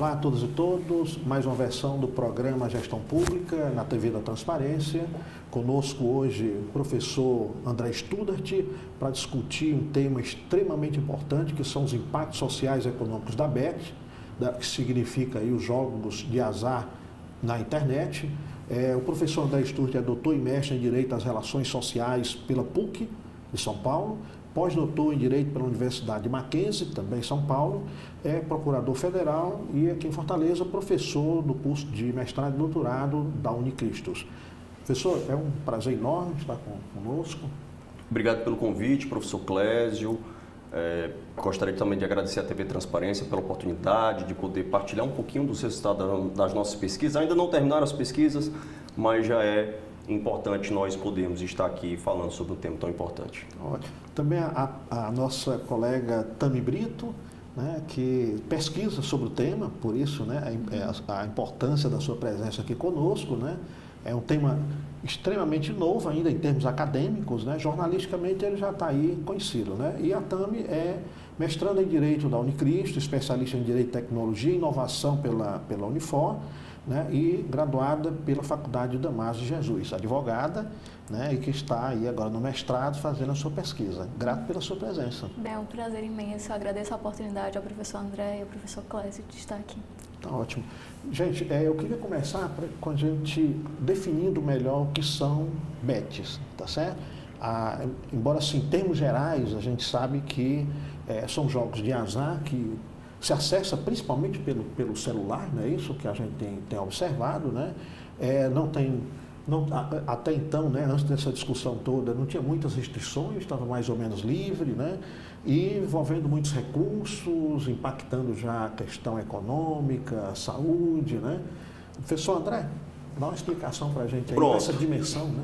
Olá a todas e todos, mais uma versão do programa Gestão Pública na TV da Transparência. Conosco hoje o professor André Studart para discutir um tema extremamente importante, que são os impactos sociais e econômicos da Bet, que significa aí os jogos de azar na internet. O professor André Studart é doutor e mestre em Direito às Relações Sociais pela PUC de São Paulo, pós-doutor em Direito pela Universidade de Mackenzie, também em São Paulo, é procurador federal e aqui em Fortaleza, professor do curso de mestrado e doutorado da Unicristos. Professor, é um prazer enorme estar conosco. Obrigado pelo convite, professor Clésio. Gostaria também de agradecer à TV Transparência pela oportunidade de poder partilhar um pouquinho dos resultados das nossas pesquisas. Ainda não terminaram as pesquisas, mas já é importante nós podermos estar aqui falando sobre um tema tão importante. Ótimo. Também a nossa colega Tami Brito, né, que pesquisa sobre o tema, por isso, né, a importância da sua presença aqui conosco, né, é um tema extremamente novo ainda em termos acadêmicos, né, jornalisticamente ele já está aí conhecido, né, e a Tami é mestranda em Direito da Unicristos, especialista em Direito, Tecnologia e Inovação pela Unifor, né, e graduada pela Faculdade Damásio de Jesus, advogada, né, e que está aí agora no mestrado fazendo a sua pesquisa. Grato pela sua presença. É um prazer imenso, eu agradeço a oportunidade ao professor André e ao professor Clésio de estar aqui. Tá ótimo. Gente, eu queria começar com a gente definindo melhor o que são bets, tá certo? Embora assim, em termos gerais, a gente sabe que são jogos de azar que se acessa principalmente pelo celular, não é isso que a gente tem observado, né? Até então, né, antes dessa discussão toda, não tinha muitas restrições, estava mais ou menos livre, né? E envolvendo muitos recursos, impactando já a questão econômica, saúde, né? Professor André, dá uma explicação para a gente aí dessa dimensão, né?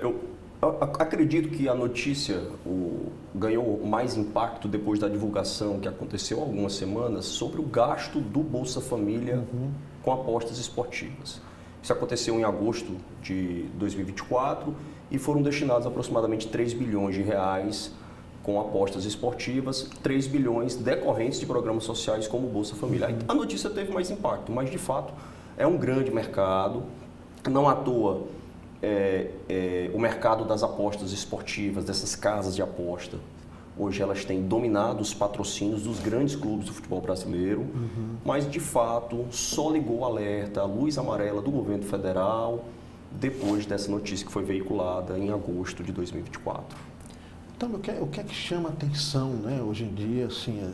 Eu acredito que a notícia ganhou mais impacto depois da divulgação que aconteceu há algumas semanas sobre o gasto do Bolsa Família com apostas esportivas. Isso aconteceu em agosto de 2024 e foram destinados aproximadamente 3 bilhões de reais com apostas esportivas, 3 bilhões decorrentes de programas sociais como o Bolsa Família. A notícia teve mais impacto, mas de fato é um grande mercado, não à toa. O mercado das apostas esportivas, dessas casas de aposta, hoje elas têm dominado os patrocínios dos grandes clubes do futebol brasileiro, mas de fato só ligou o alerta, a luz amarela do governo federal depois dessa notícia que foi veiculada em agosto de 2024. Então, o que é que chama atenção, né, hoje em dia, assim,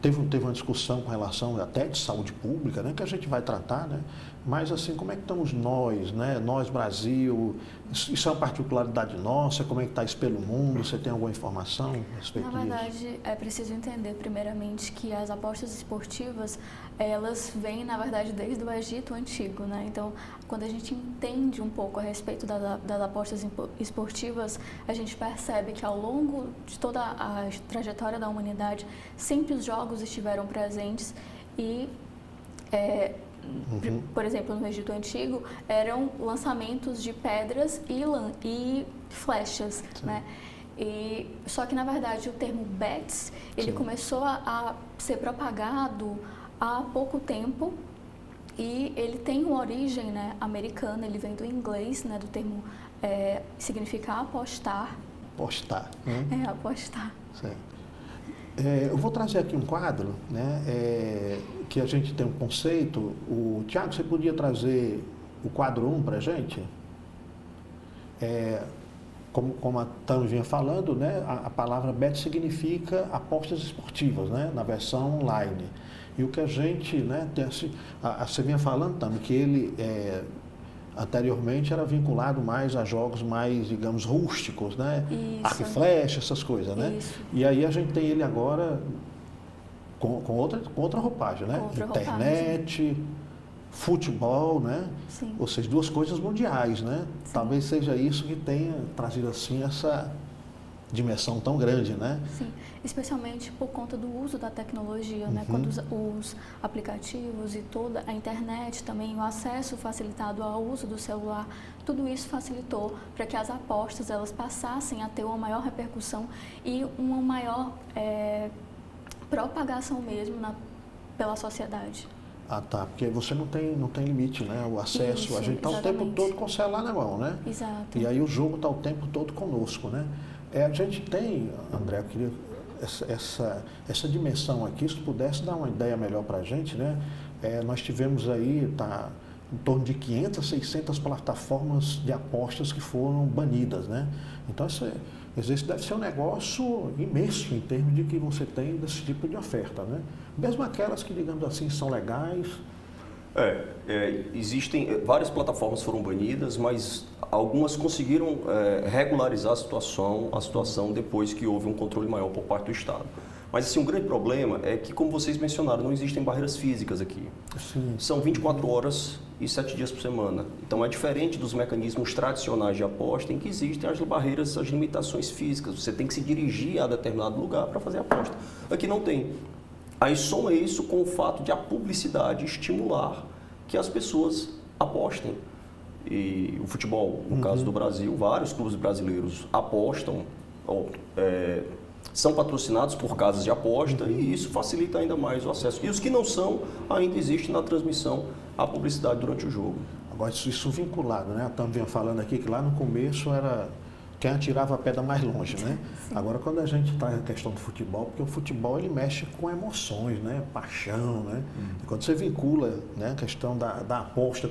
teve uma discussão com relação até de saúde pública, né, que a gente vai tratar, né, mas assim, como é que estamos nós, né, nós Brasil, isso é uma particularidade nossa, como é que está isso pelo mundo, você tem alguma informação a respeito disso? Na verdade, é preciso entender primeiramente que as apostas esportivas, elas vêm, na verdade, desde o Egito Antigo, né, então, quando a gente entende um pouco a respeito das apostas esportivas, a gente percebe que ao longo de toda a trajetória da humanidade, sempre os jogos estiveram presentes e, por exemplo, no Egito Antigo, eram lançamentos de pedras e flechas, né? Só que, na verdade, o termo bets, ele começou a ser propagado há pouco tempo e ele tem uma origem, né, americana, ele vem do inglês, né, do termo, significa apostar. Apostar. Apostar. Certo. Eu vou trazer aqui um quadro, né, que a gente tem um conceito. Tiago, você podia trazer o quadro 1 para a gente? Como a Tami vinha falando, né, a palavra bet significa apostas esportivas, né, na versão online. E o que a gente, né, você vinha falando, Tami, que ele anteriormente era vinculado mais a jogos mais, digamos, rústicos, né? Arco e flecha, essas coisas, né? Isso. E aí a gente tem ele agora com outra roupagem, né? Internet, futebol, né? Sim. Ou seja, duas coisas mundiais, né? Sim. Talvez seja isso que tenha trazido assim essa dimensão tão grande, né? Sim, especialmente por conta do uso da tecnologia, né? Quando os aplicativos e toda a internet também, o acesso facilitado ao uso do celular, tudo isso facilitou para que as apostas elas passassem a ter uma maior repercussão e uma maior propagação mesmo pela sociedade. Ah, tá, porque você não tem limite, né? O acesso, Isso, a gente está o tempo todo com o celular na mão, né? Exato. E aí o jogo está o tempo todo conosco, né? A gente tem, André, eu queria essa dimensão aqui, se tu pudesse dar uma ideia melhor para a gente, né? Nós tivemos aí, em torno de 500, 600 plataformas de apostas que foram banidas, né? Então, esse deve ser um negócio imenso em termos de que você tem desse tipo de oferta, né? Mesmo aquelas que, digamos assim, são legais. Existem, várias plataformas foram banidas, mas algumas conseguiram regularizar a situação depois que houve um controle maior por parte do Estado. Mas assim, um grande problema é que, como vocês mencionaram, não existem barreiras físicas aqui. Sim. São 24 horas e 7 dias por semana. Então é diferente dos mecanismos tradicionais de aposta em que existem as barreiras, as limitações físicas. Você tem que se dirigir a determinado lugar para fazer a aposta. Aqui não tem. Aí soma isso com o fato de a publicidade estimular que as pessoas apostem. E o futebol, no caso do Brasil, vários clubes brasileiros apostam, são patrocinados por casas de aposta e isso facilita ainda mais o acesso. E os que não são, ainda existe na transmissão a publicidade durante o jogo. Agora, isso vinculado, né? Estamos falando aqui que lá no começo era quem atirava a pedra mais longe, né? Sim. Agora, quando a gente está na questão do futebol, porque o futebol ele mexe com emoções, né? Paixão, né? E quando você vincula, né, a questão da aposta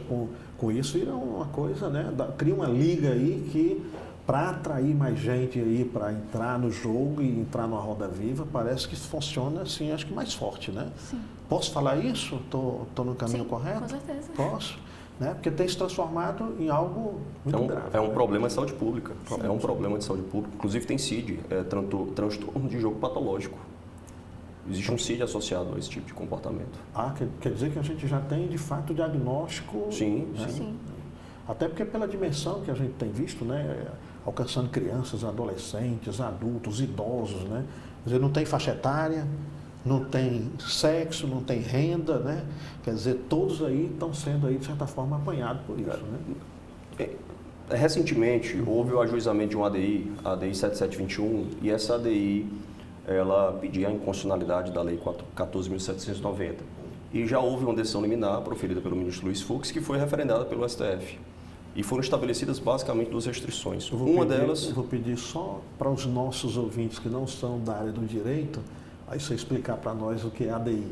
com isso, vira uma coisa, né? Cria uma liga aí que, para atrair mais gente aí, para entrar no jogo e entrar numa roda viva, parece que funciona assim, acho que mais forte, né? Sim. Posso falar isso? Estou no caminho correto? Com certeza. Posso? Né? Porque tem se transformado em algo muito grave. É um problema de saúde pública. Sim. É um problema de saúde pública. Inclusive tem CID, transtorno de jogo patológico. Existe um CID associado a esse tipo de comportamento. Quer dizer que a gente já tem, de fato, diagnóstico... Sim, né? Sim. Até porque pela dimensão que a gente tem visto, né? Alcançando crianças, adolescentes, adultos, idosos, né? Quer dizer, não tem faixa etária, não tem sexo, não tem renda, né? Quer dizer, todos aí estão sendo aí, de certa forma, apanhados por isso, né? Recentemente, houve o ajuizamento de uma ADI, a ADI 7721, e essa ADI, ela pedia a inconstitucionalidade da Lei 14.790. E já houve uma decisão liminar proferida pelo ministro Luiz Fux, que foi referendada pelo STF. E foram estabelecidas basicamente duas restrições. Eu vou pedir só para os nossos ouvintes que não são da área do direito, aí você explicar para nós o que é ADI.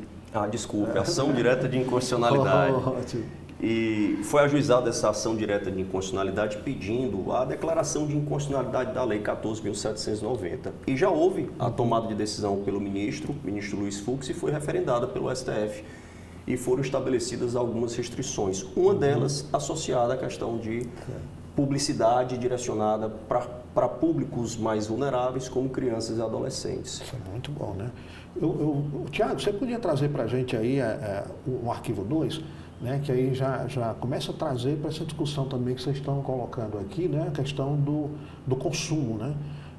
Desculpe, Ação Direta de Inconstitucionalidade. Ótimo. E foi ajuizada essa ação direta de inconstitucionalidade pedindo a declaração de inconstitucionalidade da Lei 14.790. E já houve a tomada de decisão pelo ministro Luiz Fux, e foi referendada pelo STF. E foram estabelecidas algumas restrições. Uma delas associada à questão de publicidade direcionada para públicos mais vulneráveis, como crianças e adolescentes. Isso é muito bom, né? Tiago, você podia trazer para a gente aí o arquivo 2, né, que aí já começa a trazer para essa discussão também que vocês estão colocando aqui, né, a questão do consumo, né?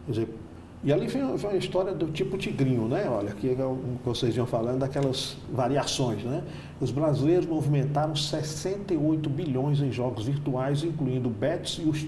Quer dizer, e ali vem a história do tipo tigrinho, né? Olha, que vocês iam falando daquelas variações, né? Os brasileiros movimentaram 68 bilhões em jogos virtuais, incluindo bets e os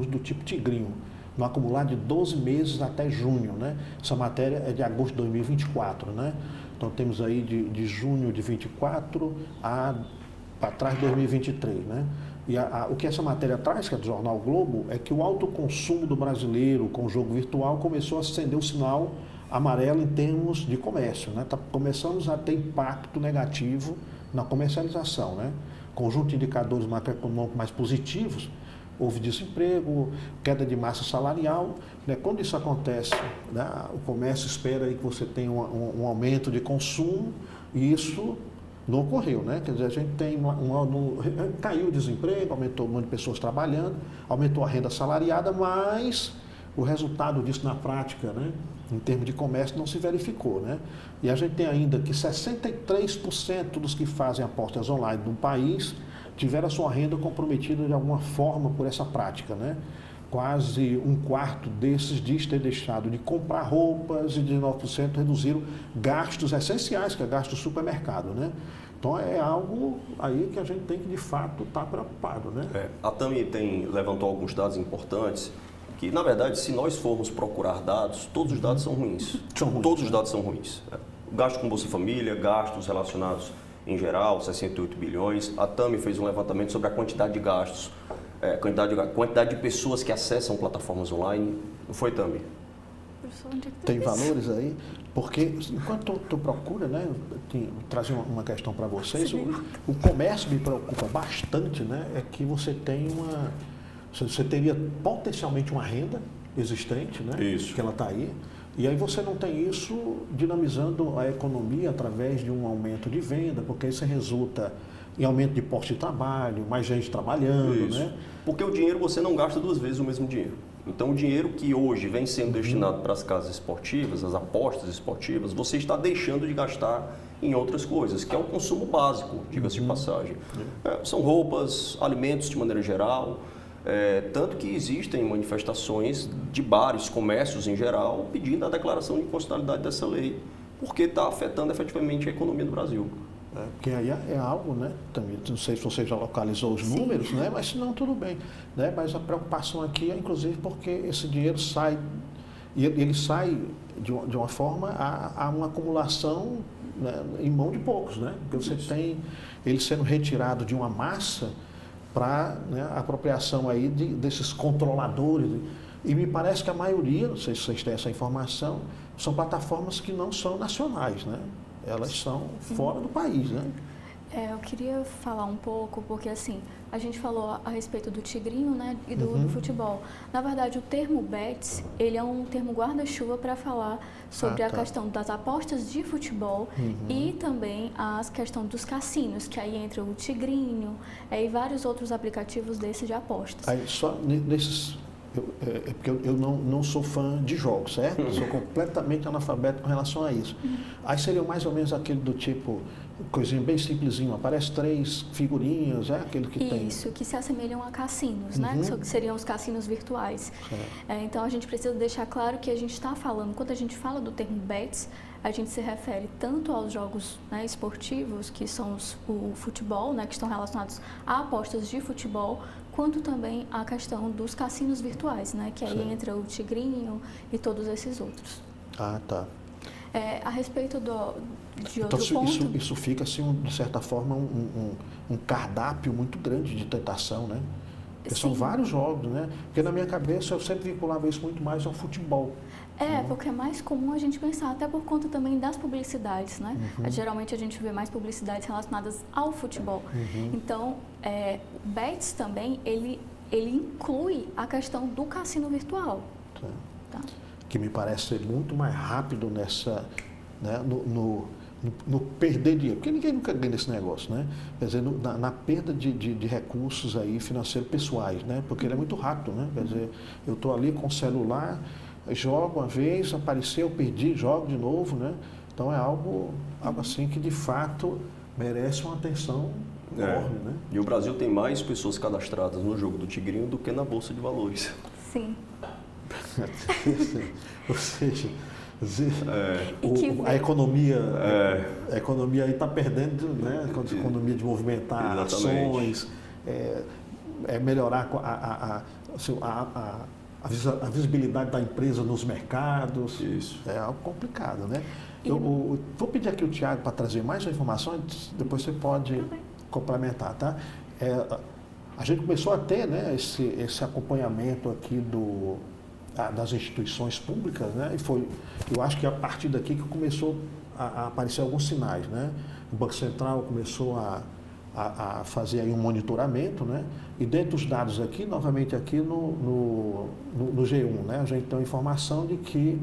do tipo tigrinho, no acumulado de 12 meses até junho, né? Essa matéria é de agosto de 2024, né? Então temos aí de junho de 24 para trás de 2023, né? E o que essa matéria traz, que é do jornal Globo, é que o alto consumo do brasileiro com o jogo virtual começou a acender o sinal amarelo em termos de comércio, né? Começamos a ter impacto negativo na comercialização, né? Conjunto de indicadores macroeconômicos mais positivos, houve desemprego, queda de massa salarial, né? Quando isso acontece, né, o comércio espera aí que você tenha um aumento de consumo e isso não ocorreu, né? Quer dizer, a gente tem caiu o desemprego, aumentou o número de pessoas trabalhando, aumentou a renda salariada, mas o resultado disso na prática, né, em termos de comércio, não se verificou, né? E a gente tem ainda que 63% dos que fazem apostas online no país tiveram a sua renda comprometida de alguma forma por essa prática, né? Quase um quarto desses diz ter deixado de comprar roupas e 19% reduziram gastos essenciais, que é gasto do supermercado, né? Então é algo aí que a gente tem que de fato estar preocupado, né? A Tami levantou alguns dados importantes, que na verdade se nós formos procurar dados, todos os dados são ruins. Todos os dados são ruins. Gasto com Bolsa Família, gastos relacionados em geral, 68 bilhões. A Tami fez um levantamento sobre a quantidade de gastos, quantidade de pessoas que acessam plataformas online. Não foi, Tami? Tem valores aí? Porque enquanto tu procura, né, trazer uma questão para vocês, o comércio me preocupa bastante, né, é que você teria potencialmente uma renda existente, né, Isso. que ela está aí, e aí você não tem isso dinamizando a economia através de um aumento de venda, porque isso resulta em aumento de posto de trabalho, mais gente trabalhando, Isso. né? Porque o dinheiro você não gasta duas vezes o mesmo dinheiro. Então, o dinheiro que hoje vem sendo destinado para as casas esportivas, as apostas esportivas, você está deixando de gastar em outras coisas, que é o consumo básico, diga-se de passagem. São roupas, alimentos de maneira geral, tanto que existem manifestações de bares, comércios em geral, pedindo a declaração de inconstitucionalidade dessa lei, porque está afetando efetivamente a economia do Brasil. Porque aí é algo, né? Também, não sei se você já localizou os números, né? Mas se não, tudo bem. Né? Mas a preocupação aqui é, inclusive, porque esse dinheiro sai, e ele sai de uma forma a uma acumulação, né, em mão de poucos, né? Porque você tem ele sendo retirado de uma massa para, né, a apropriação aí desses controladores. E me parece que a maioria, não sei se vocês têm essa informação, são plataformas que não são nacionais, né? Elas são fora do país, né? Eu queria falar um pouco, porque assim, a gente falou a respeito do tigrinho, né, e do futebol. Na verdade, o termo bets, ele é um termo guarda-chuva para falar sobre a questão das apostas de futebol e também a questão dos cassinos, que aí entra o tigrinho e vários outros aplicativos desses de apostas. Aí, só nesses... porque eu não sou fã de jogos, certo? Eu sou completamente analfabeto com relação a isso. Aí seria mais ou menos aquele do tipo, coisinha bem simplesinho, aparece 3 figurinhas, aquele que tem... Isso, que se assemelham a cassinos, né? Que seriam os cassinos virtuais. Então a gente precisa deixar claro que a gente está falando, quando a gente fala do termo bets, a gente se refere tanto aos jogos, né, esportivos, que são o futebol, né, que estão relacionados a apostas de futebol, quanto também a questão dos cassinos virtuais, né, que aí entra o tigrinho e todos esses outros. Ah, tá. A respeito de então, outro ponto... Isso fica, assim, de certa forma, um cardápio muito grande de tentação, né? Porque são vários jogos, né? Porque na minha cabeça eu sempre vinculava isso muito mais ao futebol. Porque é mais comum a gente pensar, até por conta também das publicidades, né? Geralmente a gente vê mais publicidades relacionadas ao futebol. Então, o bets também, ele inclui a questão do cassino virtual. Tá? Que me parece ser muito mais rápido nessa, né, no perder dinheiro, porque ninguém nunca ganha nesse negócio, né? Quer dizer, na perda de recursos aí financeiros pessoais, né? Porque ele é muito rápido, né? Quer dizer, eu estou ali com o celular, jogo uma vez, apareceu, perdi, jogo de novo, né? Então é algo assim que de fato merece uma atenção enorme, né? E o Brasil tem mais pessoas cadastradas no jogo do Tigrinho do que na Bolsa de Valores. Sim. Ou seja, a economia aí está perdendo, né? A economia de movimentar ações, melhorar a visibilidade da empresa nos mercados. Isso. É algo complicado, né? Eu vou pedir aqui o Tiago para trazer mais informações, depois você pode complementar, tá? A gente começou a ter, né, esse acompanhamento aqui das instituições públicas, né? E eu acho que é a partir daqui que começou a aparecer alguns sinais, né? O Banco Central começou a fazer aí um monitoramento, né? E dentro dos dados aqui, novamente aqui no G1, né? A gente tem a informação de que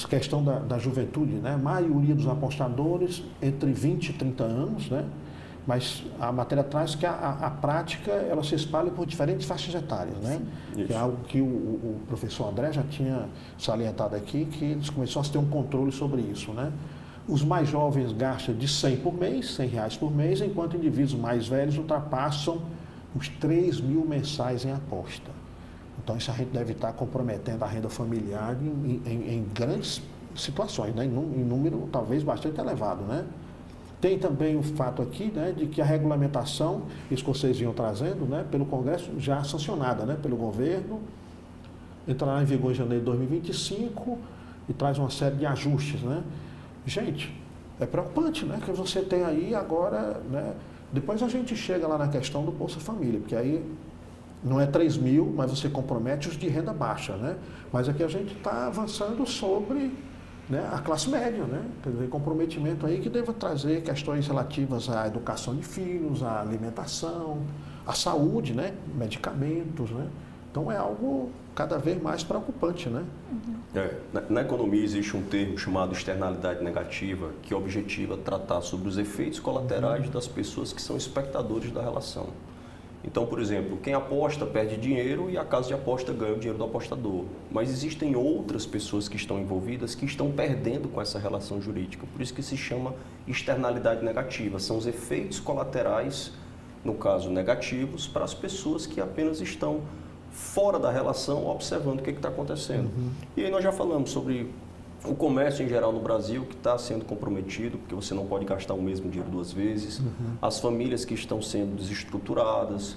a questão da juventude, né? A maioria dos apostadores entre 20 e 30 anos, né? Mas a matéria traz que a prática ela se espalha por diferentes faixas etárias, né? Que é algo que o professor André já tinha salientado aqui, que eles começaram a ter um controle sobre isso, né? Os mais jovens gastam de 100 por mês, R$100 por mês, enquanto indivíduos mais velhos ultrapassam os 3 mil mensais em aposta. Então isso a gente deve estar comprometendo a renda familiar em grandes situações, né? Em número talvez bastante elevado, né? Tem também o fato aqui, né, de que a regulamentação, isso que vocês vinham trazendo, né, pelo Congresso, já sancionada, né, pelo governo, entrará em vigor em janeiro de 2025 e traz uma série de ajustes, né? Gente, é preocupante, né? Que você tem aí agora, né? Depois a gente chega lá na questão do Bolsa Família, porque aí não é 3 mil, mas você compromete os de renda baixa, né? Mas aqui a gente está avançando sobre, né, a classe média, né? Quer dizer, comprometimento aí que deva trazer questões relativas à educação de filhos, à alimentação, à saúde, né? Medicamentos, né? Então é algo cada vez mais preocupante, né? Na economia existe um termo chamado externalidade negativa, que objetiva tratar sobre os efeitos colaterais das pessoas que são espectadores da relação. Então, por exemplo, quem aposta perde dinheiro e a casa de aposta ganha o dinheiro do apostador. Mas existem outras pessoas que estão envolvidas que estão perdendo com essa relação jurídica. Por isso que se chama externalidade negativa. São os efeitos colaterais, no caso negativos, para as pessoas que apenas estão fora da relação, observando o que está acontecendo. E aí nós já falamos sobre o comércio em geral no Brasil, que está sendo comprometido, porque você não pode gastar o mesmo dinheiro 2 vezes, as famílias que estão sendo desestruturadas,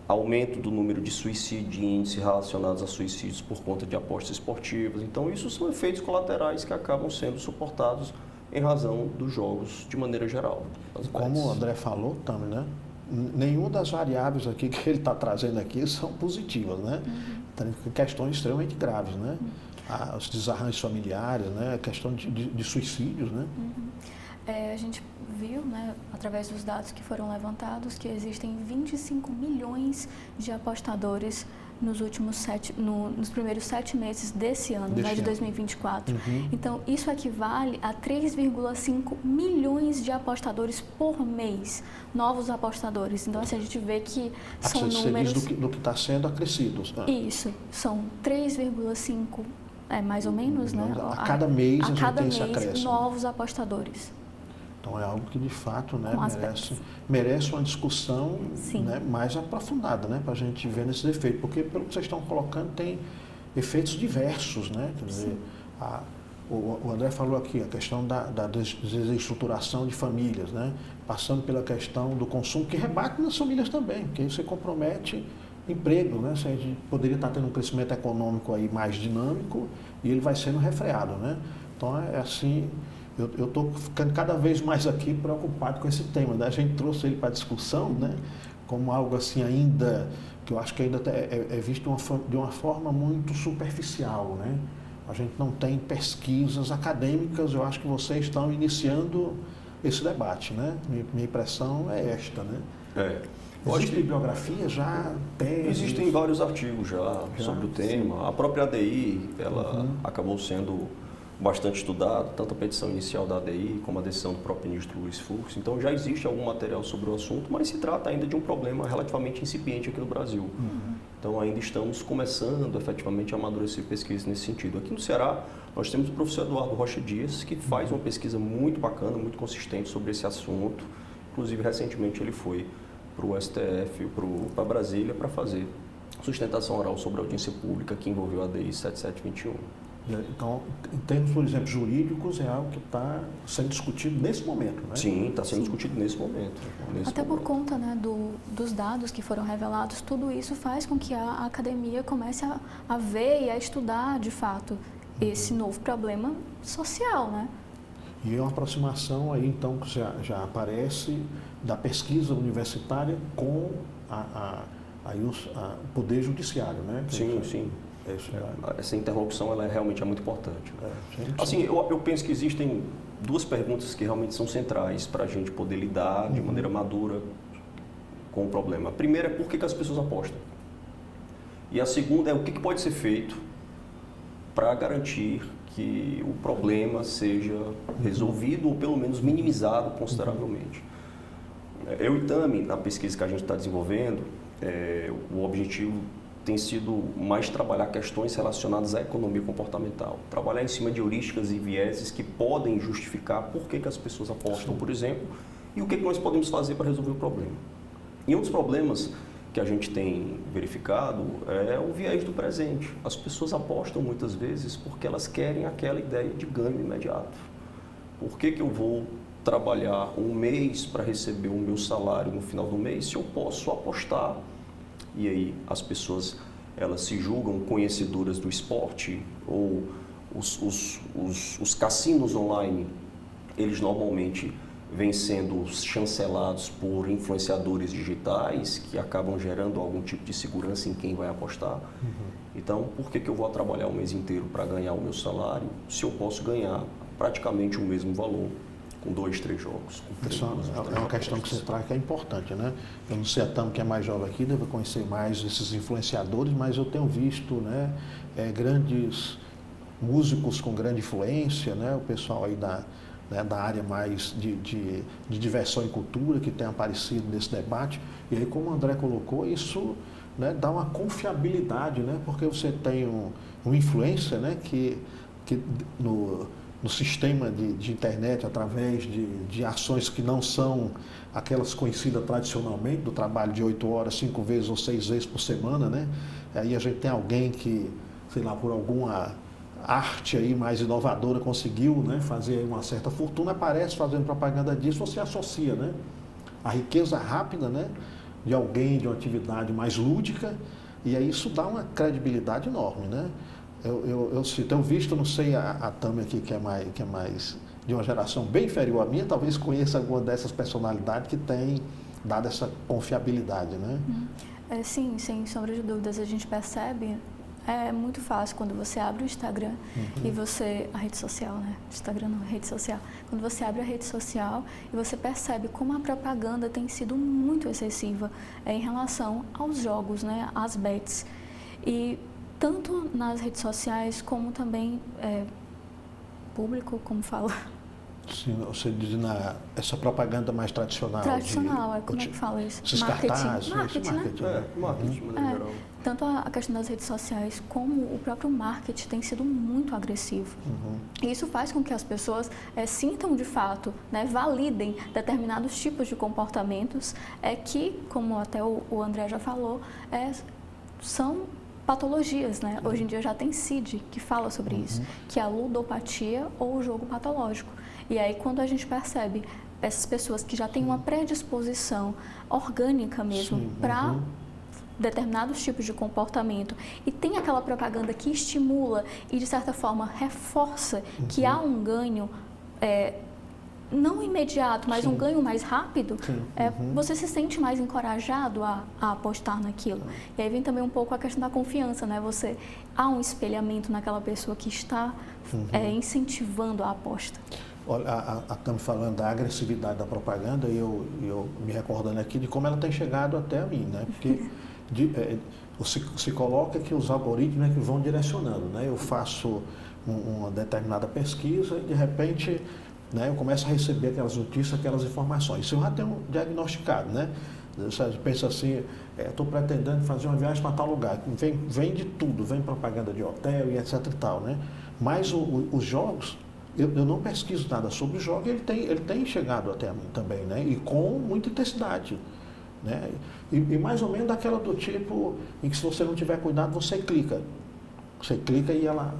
aumento do número de suicídio e índices relacionados a suicídios por conta de apostas esportivas. Então, isso são efeitos colaterais que acabam sendo suportados em razão dos jogos de maneira geral. Como o André falou também, né? Nenhuma das variáveis aqui que ele está trazendo aqui são positivas, né? Tem questões extremamente graves, né? Os desarranjos familiares, né? A questão de suicídios, né? A gente viu, né, através dos dados que foram levantados, que existem 25 milhões de apostadores nos primeiros 7 meses desse ano, né, de 2024. Então, isso equivale a 3,5 milhões de apostadores por mês, novos apostadores. Então, assim, a gente vê que são números... Você diz do que está sendo acrescido. Isso, são 3,5, mais ou menos, né? A cada mês a gente tem esse mês, acréscimo. novos apostadores. Então é algo que de fato, né, merece uma discussão, né, mais aprofundada, né, para a gente ver nesses efeitos, porque pelo que vocês estão colocando tem efeitos diversos, né, quer dizer, o André falou aqui a questão da desestruturação de famílias, né, passando pela questão do consumo que rebate nas famílias também, porque aí você compromete emprego, né, você poderia estar tendo um crescimento econômico aí mais dinâmico e ele vai sendo refreado, né, então é assim. Eu estou ficando cada vez mais aqui preocupado com esse tema, né? A gente trouxe ele para a discussão, né? Como algo assim ainda, que eu acho que ainda é visto de uma forma muito superficial, né? A gente não tem pesquisas acadêmicas, eu acho que vocês estão iniciando esse debate, né? Minha impressão é esta, né? Existe bibliografia já? Existem vários artigos já sobre o tema. A própria ADI, ela acabou sendo bastante estudado, tanto a petição inicial da ADI como a decisão do próprio ministro Luiz Fux. Então já existe algum material sobre o assunto, mas se trata ainda de um problema relativamente incipiente aqui no Brasil. Então ainda estamos começando efetivamente a amadurecer pesquisas nesse sentido. Aqui no Ceará nós temos o professor Eduardo Rocha Dias, que faz uma pesquisa muito bacana, muito consistente sobre esse assunto. Inclusive recentemente ele foi para o STF, para Brasília, para fazer sustentação oral sobre a audiência pública que envolveu a ADI 7721. Então, em termos, por exemplo, jurídicos, é algo que está sendo discutido nesse momento, né? Sim, está sendo discutido nesse momento. Por conta, né, dos dados que foram revelados, tudo isso faz com que a academia comece a ver e a estudar, de fato, esse novo problema social, né? E é uma aproximação aí, então, que já aparece da pesquisa universitária com o Poder Judiciário, né? Sim. Essa interlocução ela realmente é muito importante. Assim, eu penso que existem 2 perguntas que realmente são centrais para a gente poder lidar de maneira madura com o problema. A primeira é por que as pessoas apostam? E a segunda é o que pode ser feito para garantir que o problema seja resolvido ou pelo menos minimizado consideravelmente. Eu e Tami, na pesquisa que a gente está desenvolvendo, o objetivo tem sido mais trabalhar questões relacionadas à economia comportamental. Trabalhar em cima de heurísticas e vieses que podem justificar por que as pessoas apostam, por exemplo, e o que nós podemos fazer para resolver o problema. E um dos problemas que a gente tem verificado é o viés do presente. As pessoas apostam muitas vezes porque elas querem aquela ideia de ganho imediato. Por que eu vou trabalhar um mês para receber o meu salário no final do mês se eu posso apostar? E aí as pessoas elas se julgam conhecedoras do esporte ou os cassinos online eles normalmente vêm sendo chancelados por influenciadores digitais que acabam gerando algum tipo de segurança em quem vai apostar. Então, por que eu vou trabalhar o mês inteiro para ganhar o meu salário se eu posso ganhar praticamente o mesmo valor com 2, 3 jogos? Com 3, Isso é uma questão que você traz que é importante, né? Eu não sei a Tam, que é mais jovem aqui, deve conhecer mais esses influenciadores, mas eu tenho visto, né, grandes músicos com grande influência, né? O pessoal aí da área mais de diversão e cultura que tem aparecido nesse debate. E aí, como o André colocou, isso, né, dá uma confiabilidade, né? Porque você tem um influencer, né, que no sistema de internet, através de ações que não são aquelas conhecidas tradicionalmente, do trabalho de 8 horas, 5 vezes ou 6 vezes por semana, né? Aí a gente tem alguém que, sei lá, por alguma arte aí mais inovadora conseguiu, né, fazer uma certa fortuna, aparece fazendo propaganda disso, você associa, né, a riqueza rápida, né, de alguém, de uma atividade mais lúdica, e aí isso dá uma credibilidade enorme, né? Eu tenho visto, não sei, a Tami aqui, que é mais de uma geração bem inferior à minha, talvez conheça alguma dessas personalidades que tem dado essa confiabilidade, né? Sim, sem sombra de dúvidas, a gente percebe. É muito fácil quando você abre o Instagram e a rede social, né? Instagram não, rede social. Quando você abre a rede social e você percebe como a propaganda tem sido muito excessiva em relação aos jogos, né? Às bets. E tanto nas redes sociais como também público, como fala. Sim, você diz essa propaganda mais tradicional. Tradicional, como é que fala isso? Esses Marketing, cartazes, marketing, né? Marketing, de maneira geral. Tanto a questão das redes sociais como o próprio marketing tem sido muito agressivo. E isso faz com que as pessoas sintam de fato, né, validem determinados tipos de comportamentos que, como até o André já falou, são patologias, né? Hoje em dia já tem CID que fala sobre isso, que é a ludopatia ou o jogo patológico. E aí quando a gente percebe essas pessoas que já têm uma predisposição orgânica mesmo para determinados tipos de comportamento e tem aquela propaganda que estimula e de certa forma reforça que há um ganho não imediato, mas um ganho mais rápido, você se sente mais encorajado a apostar naquilo. E aí vem também um pouco a questão da confiança, né? Há um espelhamento naquela pessoa que está incentivando a aposta. Olha, estamos falando da agressividade da propaganda e eu me recordando aqui de como ela tem chegado até a mim, né? Porque se coloca que os algoritmos, né, que vão direcionando, né? Eu faço uma determinada pesquisa e de repente, né, eu começo a receber aquelas notícias, aquelas informações. Isso eu já tenho diagnosticado, né? Você pensa assim, estou pretendendo fazer uma viagem para tal lugar, vem de tudo, vem propaganda de hotel e etc e tal, né? Mas os jogos, eu não pesquiso nada sobre o jogo, ele tem chegado até a mim também, né? E com muita intensidade, né? E mais ou menos daquela do tipo em que se você não tiver cuidado, você clica e ela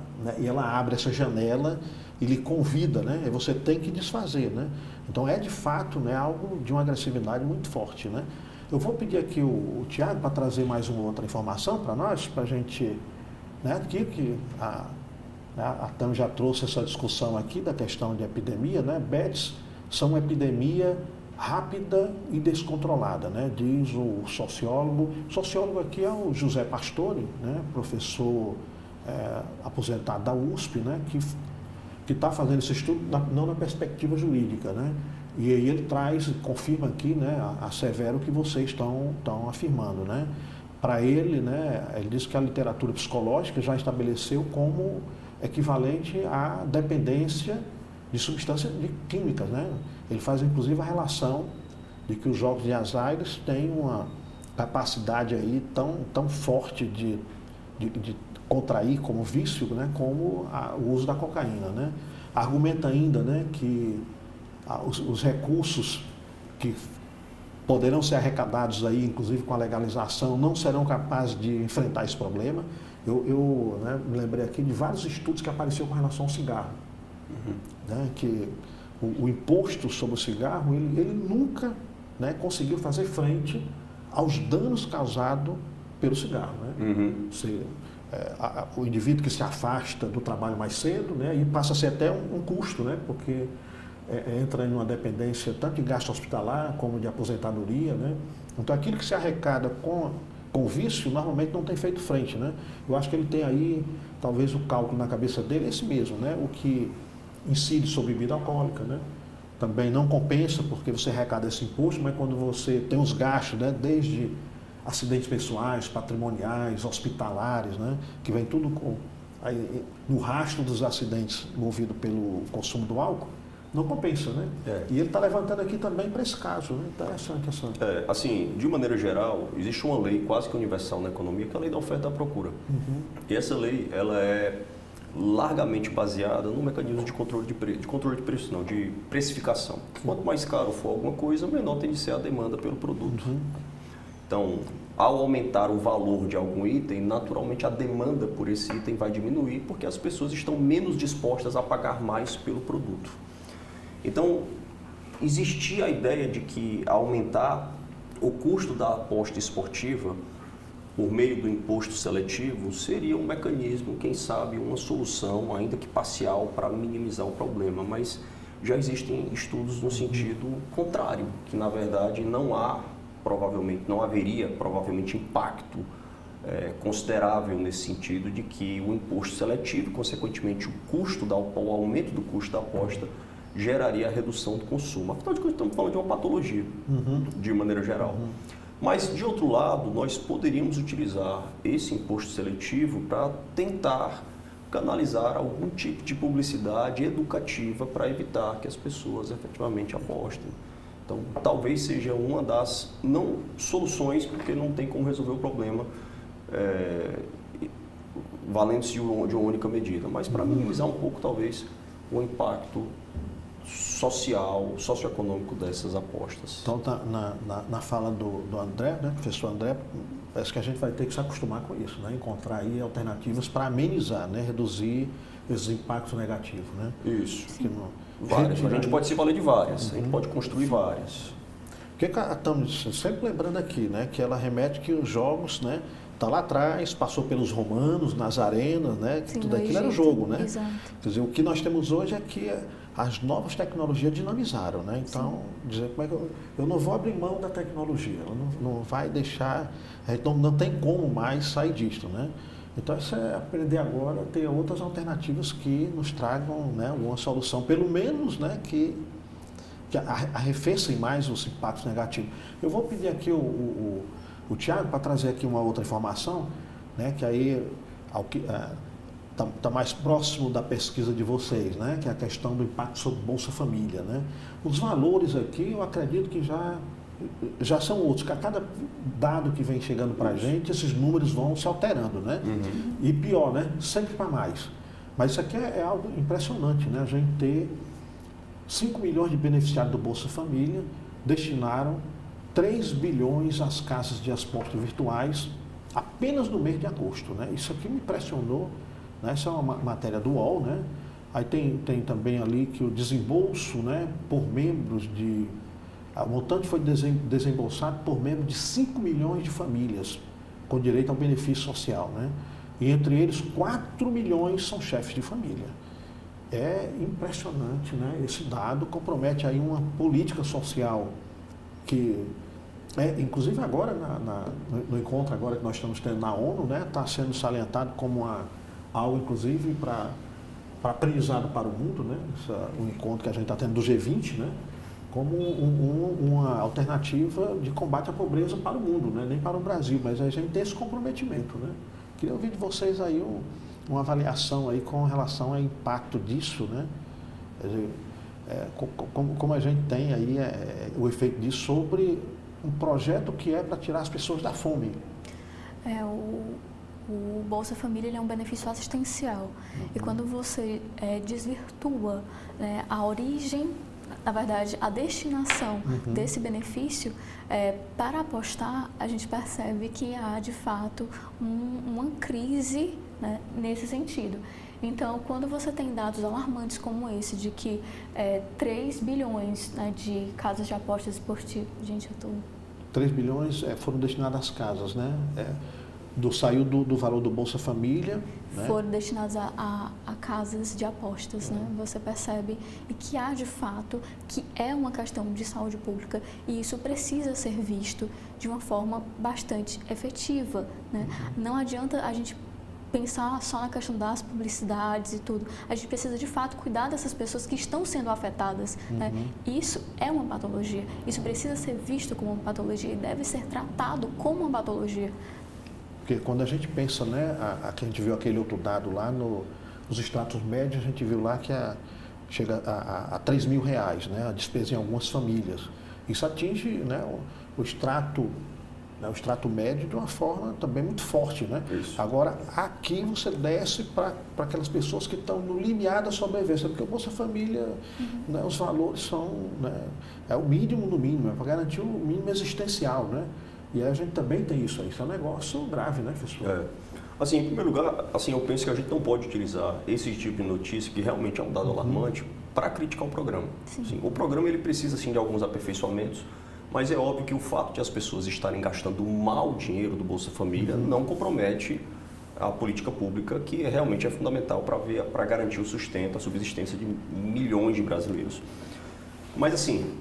abre essa janela e lhe convida, né? E você tem que desfazer, né? Então de fato, né, algo de uma agressividade muito forte, né? Eu vou pedir aqui o Tiago para trazer mais uma outra informação para nós, para a gente, né, aqui que a Tam já trouxe essa discussão aqui da questão de epidemia, né? Bets são uma epidemia rápida e descontrolada, né? Diz o sociólogo. O sociólogo aqui é o José Pastore, né? Professor aposentado da USP, né? Que está fazendo esse estudo não na perspectiva jurídica, né? E aí ele confirma aqui, né? Assevera o que vocês estão afirmando, né? Para ele, né? Ele diz que a literatura psicológica já estabeleceu como equivalente à dependência de substâncias químicas, né? Ele faz inclusive a relação de que os jogos de azar têm uma capacidade aí tão forte de contrair como vício, né? Como o uso da cocaína, né? Argumenta ainda, né, que os recursos que poderão ser arrecadados aí, inclusive com a legalização, não serão capazes de enfrentar esse problema. Eu né, me lembrei aqui de vários estudos que apareceram com relação ao cigarro. Né, que o imposto sobre o cigarro, ele nunca, né, conseguiu fazer frente aos danos causados pelo cigarro. Né? O indivíduo que se afasta do trabalho mais cedo, né, e passa a ser até um custo, né, porque entra em uma dependência tanto de gasto hospitalar como de aposentadoria, né? Então aquilo que se arrecada com vício normalmente não tem feito frente, né? Eu acho que ele tem aí talvez o cálculo na cabeça dele esse mesmo, né? O que incide sobre bebida alcoólica, né? Também não compensa porque você arrecada esse imposto, mas quando você tem os gastos, né? Desde acidentes pessoais, patrimoniais, hospitalares, né? Que vem tudo aí, no rastro dos acidentes movido pelo consumo do álcool, não compensa, né? E ele está levantando aqui também para esse caso, né? Interessante essa. Assim, de maneira geral, existe uma lei quase que universal na economia, que é a lei da oferta e da procura. E essa lei, ela é largamente baseada no mecanismo de controle de preço, não, de precificação. Quanto mais caro for alguma coisa, menor tem de ser a demanda pelo produto. Então, ao aumentar o valor de algum item, naturalmente a demanda por esse item vai diminuir, porque as pessoas estão menos dispostas a pagar mais pelo produto. Então, existia a ideia de que aumentar o custo da aposta esportiva por meio do imposto seletivo seria um mecanismo, quem sabe, uma solução, ainda que parcial, para minimizar o problema. Mas já existem estudos no sentido contrário, que na verdade não haveria provavelmente impacto considerável nesse sentido de que o imposto seletivo, consequentemente o aumento do custo da aposta, geraria a redução do consumo. Afinal de contas, estamos falando de uma patologia, de maneira geral. Mas, de outro lado, nós poderíamos utilizar esse imposto seletivo para tentar canalizar algum tipo de publicidade educativa para evitar que as pessoas efetivamente apostem. Então, talvez seja uma das, não soluções, porque não tem como resolver o problema valendo-se de uma única medida, mas para minimizar um pouco, talvez, o impacto socioeconômico dessas apostas. Então, na fala do André, né, professor André, parece que a gente vai ter que se acostumar com isso, né, encontrar aí alternativas para amenizar, né, reduzir esses impactos negativos, né? Isso. Várias. A gente pode se valer de várias, a gente pode construir várias. Porque estamos sempre lembrando aqui, né, que ela remete que os jogos, né, tá lá atrás, passou pelos romanos, nas arenas, né, que tudo aquilo era o jogo, né? Exato. Quer dizer, o que nós temos hoje é que as novas tecnologias dinamizaram, né? Então, dizer como é que eu não vou abrir mão da tecnologia, ela não vai deixar, então não tem como mais sair disso, né? Então, isso é aprender agora a ter outras alternativas que nos tragam, né, uma solução, pelo menos, né, que arrefecem mais os impactos negativos. Eu vou pedir aqui o Tiago para trazer aqui uma outra informação, né, que aí está mais próximo da pesquisa de vocês, né, que é a questão do impacto sobre Bolsa Família, né? Os valores aqui, eu acredito que já são outros, que a cada dado que vem chegando para a gente, esses números vão se alterando, né? E pior, né? Sempre para mais. Mas isso aqui é algo impressionante, né? A gente ter 5 milhões de beneficiários do Bolsa Família destinaram 3 bilhões às casas de apostas virtuais apenas no mês de agosto, né? Isso aqui me impressionou, né? Essa é uma matéria do UOL, né? Aí tem também ali que o desembolso, né, por membros o montante foi desembolsado por membros de 5 milhões de famílias com direito ao benefício social, né? E entre eles 4 milhões são chefes de família. É impressionante, né? Esse dado compromete aí uma política social que, inclusive agora, no encontro agora que nós estamos tendo na ONU, né, está sendo salientado como algo, inclusive, para aprendizado para o mundo, né? O encontro que a gente está tendo do G20, né? Como uma alternativa de combate à pobreza para o mundo, né? Nem para o Brasil, mas a gente tem esse comprometimento, né? Queria ouvir de vocês aí uma avaliação aí com relação ao impacto disso, né? Quer dizer, como a gente tem aí o efeito disso sobre um projeto que é para tirar as pessoas da fome. O Bolsa Família ele é um benefício assistencial. E quando você desvirtua, né, a origem, na verdade, a destinação desse benefício, para apostar, a gente percebe que há, de fato, uma crise, né, nesse sentido. Então, quando você tem dados alarmantes como esse, de que 3 bilhões, né, de casas de apostas esportivas... Gente, 3 bilhões foram destinados às casas, né? saiu do valor do Bolsa Família, né? Foram destinados a casas de apostas, né? Você percebe e que há de fato que é uma questão de saúde pública e isso precisa ser visto de uma forma bastante efetiva, né? Não adianta a gente pensar só na questão das publicidades e tudo. A gente precisa de fato cuidar dessas pessoas que estão sendo afetadas, né? Isso é uma patologia. Isso precisa ser visto como uma patologia e deve ser tratado como uma patologia. Porque quando a gente pensa, né, que a gente viu aquele outro dado lá nos extratos médios, a gente viu lá que chega a R$3.000, né, a despesa em algumas famílias. Isso atinge, né, o extrato médio de uma forma também muito forte, né? Isso. Agora, aqui você desce para aquelas pessoas que estão no limiar da sobrevivência, porque o Bolsa Família, né, os valores são, né, é o mínimo do mínimo, é para garantir o mínimo existencial, né? E aí a gente também tem isso aí, isso é um negócio grave, né, professor? Assim, em primeiro lugar, assim, eu penso que a gente não pode utilizar esse tipo de notícia, que realmente é um dado alarmante, para criticar o programa. Sim, o programa ele precisa, sim, de alguns aperfeiçoamentos, mas é óbvio que o fato de as pessoas estarem gastando mal dinheiro do Bolsa Família não compromete a política pública, que realmente é fundamental para garantir o sustento, a subsistência de milhões de brasileiros. Mas, assim,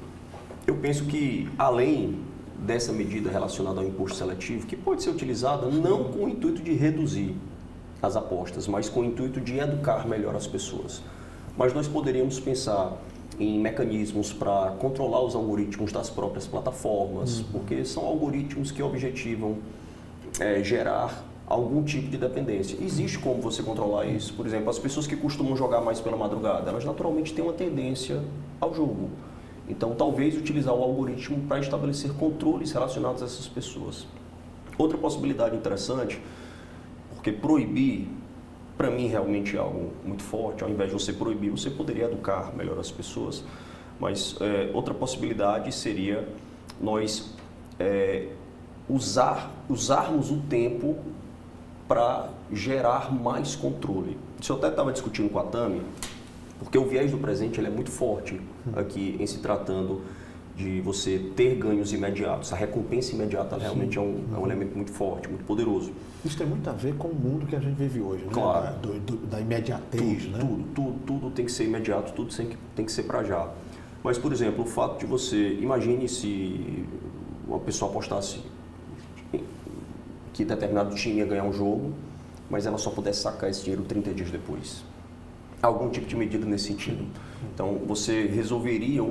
eu penso que, além dessa medida relacionada ao imposto seletivo, que pode ser utilizada não com o intuito de reduzir as apostas, mas com o intuito de educar melhor as pessoas. Mas nós poderíamos pensar em mecanismos para controlar os algoritmos das próprias plataformas, porque são algoritmos que objetivam gerar algum tipo de dependência. Existe como você controlar isso. Por exemplo, as pessoas que costumam jogar mais pela madrugada, elas naturalmente têm uma tendência ao jogo. Então, talvez utilizar o algoritmo para estabelecer controles relacionados a essas pessoas. Outra possibilidade interessante, porque proibir, para mim, realmente é algo muito forte. Ao invés de você proibir, você poderia educar melhor as pessoas. Mas outra possibilidade seria nós usarmos o tempo para gerar mais controle. Isso eu até estava discutindo com a Tami, porque o viés do presente ele é muito forte aqui em se tratando de você ter ganhos imediatos. A recompensa imediata realmente é um elemento muito forte, muito poderoso. Isso tem muito a ver com o mundo que a gente vive hoje, né? Claro. Da imediatez, Tudo tem que ser imediato, tudo tem que ser para já. Mas, por exemplo, o fato de você... Imagine se uma pessoa apostasse que determinado time ia ganhar um jogo, mas ela só pudesse sacar esse dinheiro 30 dias depois. Algum tipo de medida nesse sentido. Então, você reduziria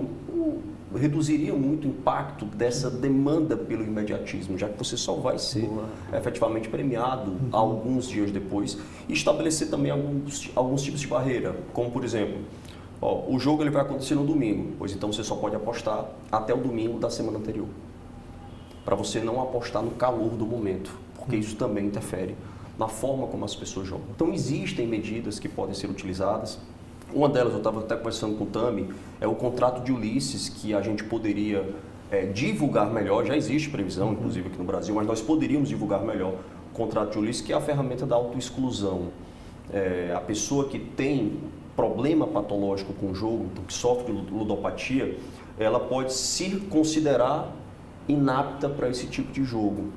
muito o impacto dessa demanda pelo imediatismo, já que você só vai ser efetivamente premiado alguns dias depois, e estabelecer também alguns tipos de barreira, como, por exemplo, o jogo ele vai acontecer no domingo, pois então você só pode apostar até o domingo da semana anterior, para você não apostar no calor do momento, porque isso também interfere na forma como as pessoas jogam. Então, existem medidas que podem ser utilizadas. Uma delas, eu estava até conversando com o Tami, é o contrato de Ulisses, que a gente poderia divulgar melhor. Já existe previsão, inclusive aqui no Brasil, mas nós poderíamos divulgar melhor o contrato de Ulisses, que é a ferramenta da autoexclusão. A pessoa que tem problema patológico com o jogo, que sofre ludopatia, ela pode se considerar inapta para esse tipo de jogo.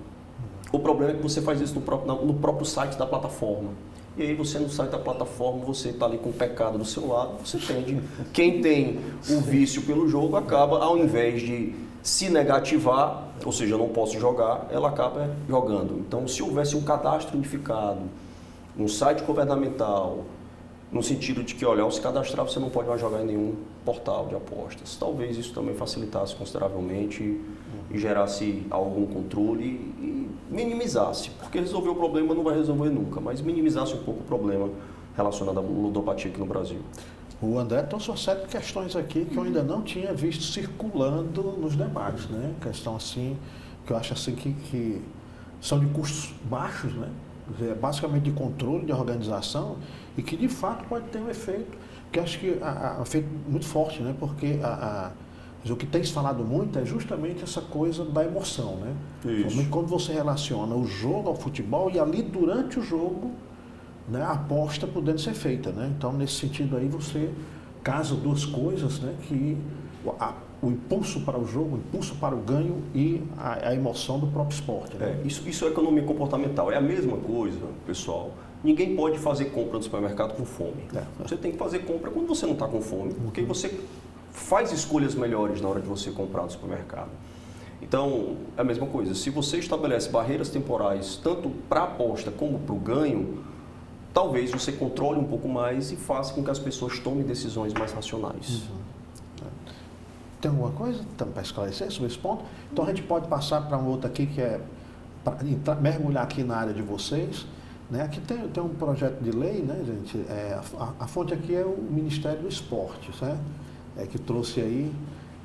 O problema é que você faz isso no próprio site da plataforma. E aí você no site da plataforma, você está ali com o pecado do seu lado, você tende... Quem tem o vício pelo jogo acaba, ao invés de se negativar, ou seja, eu não posso jogar, ela acaba jogando. Então, se houvesse um cadastro unificado, um site governamental, no sentido de que, olha, ao se cadastrar você não pode mais jogar em nenhum portal de apostas. Talvez isso também facilitasse consideravelmente e gerasse algum controle e minimizasse, porque resolver o problema não vai resolver nunca, mas minimizasse um pouco o problema relacionado à ludopatia aqui no Brasil. O André trouxe uma série de questões aqui que eu ainda não tinha visto circulando nos debates, né? Questão assim, que eu acho assim que são de custos baixos, né? Basicamente de controle, de organização, e que de fato pode ter um efeito, que acho que é um efeito muito forte, né? Porque o que tem se falado muito é justamente essa coisa da emoção, né? Isso. Quando você relaciona o jogo ao futebol e ali durante o jogo, né, a aposta podendo ser feita, né? Então, nesse sentido aí, você casa duas coisas, né? Que o impulso para o jogo, o impulso para o ganho e a emoção do próprio esporte. Né? Isso é economia comportamental. É a mesma coisa, pessoal. Ninguém pode fazer compra no supermercado com fome. Você tem que fazer compra quando você não está com fome, porque você faz escolhas melhores na hora de você comprar no supermercado. Então, é a mesma coisa. Se você estabelece barreiras temporais, tanto para a aposta como para o ganho, talvez você controle um pouco mais e faça com que as pessoas tomem decisões mais racionais. Tem alguma coisa para esclarecer sobre esse ponto? Então, a gente pode passar para um outro aqui, que é para mergulhar aqui na área de vocês. Né? Aqui tem um projeto de lei, né, gente? A fonte aqui é o Ministério do Esporte, certo? Que trouxe aí,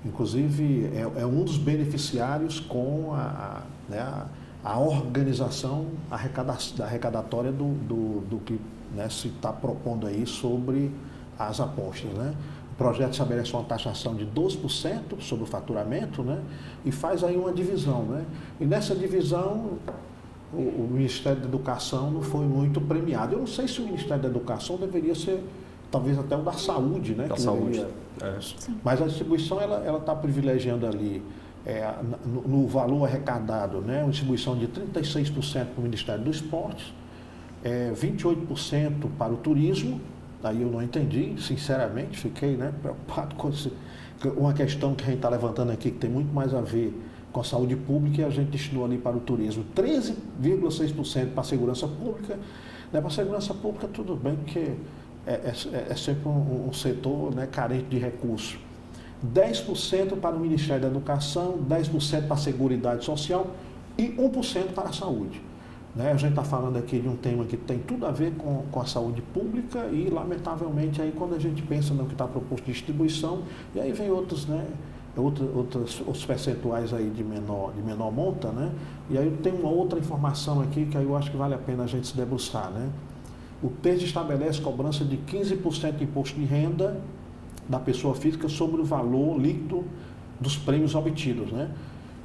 inclusive, é um dos beneficiários com a organização arrecadatória do que, né, se está propondo aí sobre as apostas. Né? O projeto estabelece uma taxação de 12% sobre o faturamento, né, e faz aí uma divisão. Né? E nessa divisão, o Ministério da Educação não foi muito premiado. Eu não sei se o Ministério da Educação deveria ser, talvez até o da Saúde, né? Da saúde. Mas a distribuição, ela está privilegiando ali, no valor arrecadado, né? Uma distribuição de 36% para o Ministério do Esporte, 28% para o turismo. Aí eu não entendi, sinceramente, fiquei, né, preocupado com uma questão que a gente está levantando aqui, que tem muito mais a ver com a saúde pública, e a gente destinou ali para o turismo 13,6% para a segurança pública. Né? Para a segurança pública, tudo bem, porque é sempre um setor, né, carente de recursos. 10% para o Ministério da Educação, 10% para a Seguridade Social e 1% para a saúde. Né? A gente está falando aqui de um tema que tem tudo a ver com a saúde pública e, lamentavelmente, aí quando a gente pensa no que está proposto de distribuição, e aí vem outros, né, outros percentuais aí de menor monta, né? E aí tem uma outra informação aqui que aí eu acho que vale a pena a gente se debruçar, né? O texto estabelece cobrança de 15% de imposto de renda da pessoa física sobre o valor líquido dos prêmios obtidos, né?